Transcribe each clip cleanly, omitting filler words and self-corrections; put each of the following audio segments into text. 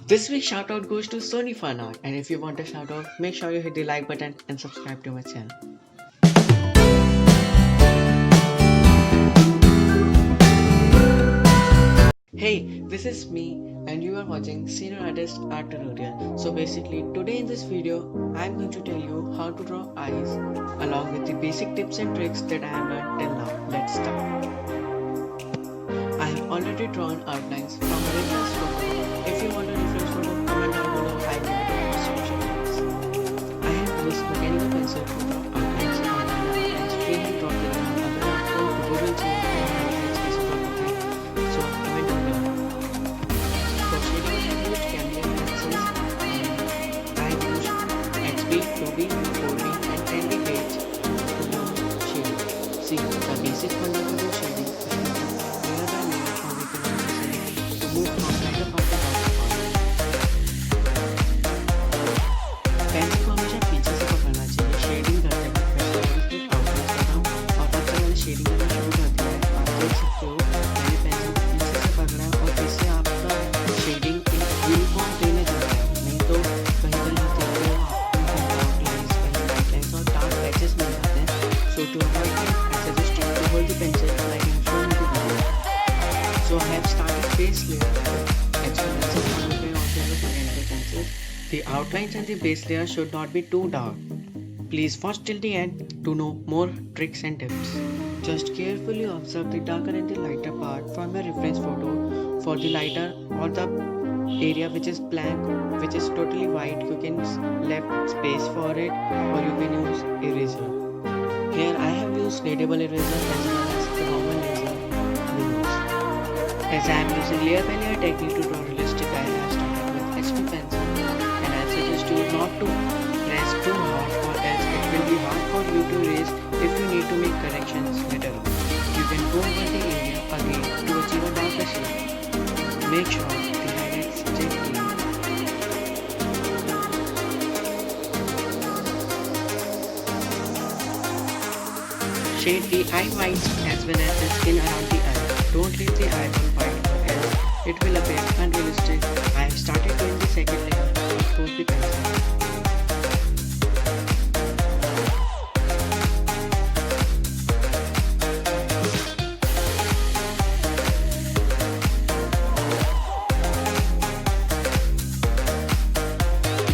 This week's shout out goes to Sony Fana, and if you want a shout out, make sure you hit the like button and subscribe to my channel. Hey, this is me and you are watching Senior Artist Art Tutorial. So basically today in this video I am going to tell you how to draw eyes along with the basic tips and tricks that I have learned till now. Let's start. I have already drawn outlines from a reference photo. If you want a reference photo, comment down below, I will give it in the description box. I have used mechanical pencil to draw outlines on outlines freehand draw the other आपको tutorial चाहिए तो outlines कैसे draw करते हैं. So comment down below. For shading I have used Cambium pencils and I have used HB, 2B, 4B and 10B paints to do shading. See, the basic fundamental shading move from lighter part to darker part. Pencil को हमेशा पीछे से पकड़ना चाहिए shading करते वक्त वैसे अगर इसको आउटलाइन कर रहा हूँ और तब तक मैंने शेडिंग करना शुरू कर दिया है. आप देख सकते हो मैंने पेंसिल को पीछे से पकड़ा है और इससे आपका शेडिंग यूनिफॉर्म वे में जाता है. नहीं तो कहीं कहीं आप देखते हो आपको आउटलाइंस कहीं लाइट लाइंस और डार्क पैचेस मिल जाते हैं. So to avoid that I suggest you to hold the pencil like in showing the video. So I have started base layer. The outlines and the base layer should not be too dark. Please watch till the end to know more tricks and tips. Just carefully observe the darker and the lighter part from your reference photo. For the lighter or the area which is blank, which is totally white, you can left space for it or you can use eraser. Here I have used kneadable eraser as well as the normal eraser. As I am using layer by layer technique to draw realistic eyes, I have started with HB pencil and I suggest you not to press too hard or else it will be hard for you to erase if you need to make corrections later on. You can go over the area again to achieve a darker shade. Make sure the highlights stay clean. Shade the eye whites as well as the skin around the eye. Don't leave the eye on white or else it will appear unrealistic. I have started doing the second layer with the pencil.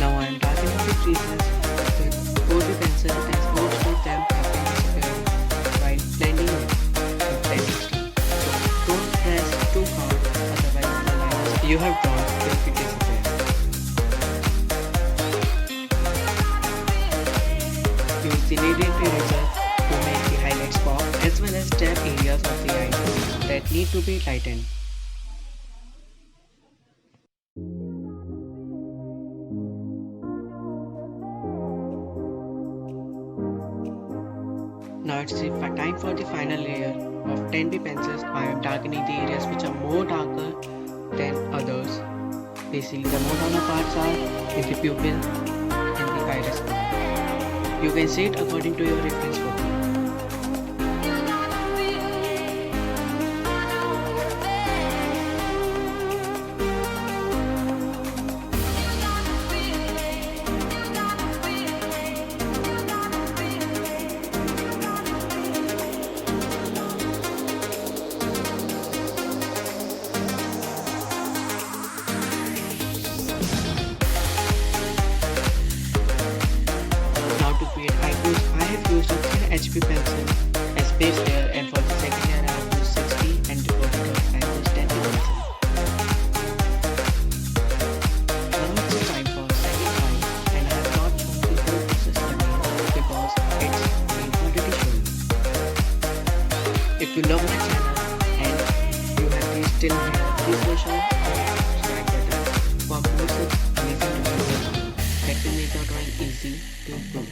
Now I am darkening the creases with both the pencil as most of them have been disappearing while blending it with pencil. Don't press too hard, otherwise the lines you have drawn will be disappear. Use the Kneaded Eraser to make the highlights pop as well as tap areas of the eye that need to be lightened. Now it's the time for the final layer of 10B pencils. I am darkening the areas which are more darker than others. Basically the more darker parts are in the pupil and the iris part. You can see it according to your reference photo. I have used a thin HB pencil as base layer and for the second layer I have used 6B and before the third I have used 10B pencil. Now it's the time for second eye and I have not shown the whole process again because it's been already shown. If you love my channel and you have reached till here, please make sure to hit the subscribe button for more such amazing tutorials that will make your drawing easy to improve.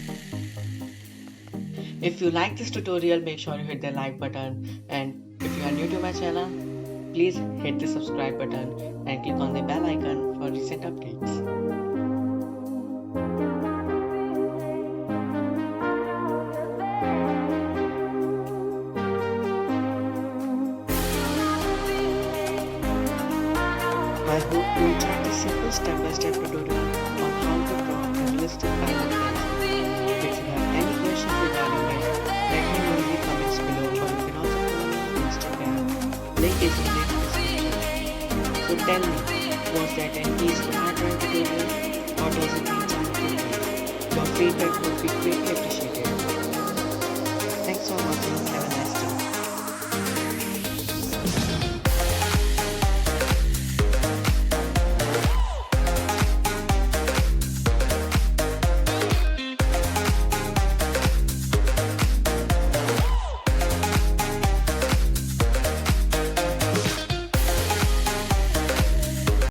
If you like this tutorial, make sure you hit the like button, and if you are new to my channel, please hit the subscribe button and click on the bell icon for recent updates. I hope you enjoyed this simple a step-by-step tutorial on how to draw a realistic island pencil. If you have any questions regarding it, let me know in the comments below, or you can also follow me on Instagram. Link is in the description. So tell me, was that an easy art drawing tutorial or does it need some improvement? Your feedback would be greatly appreciated.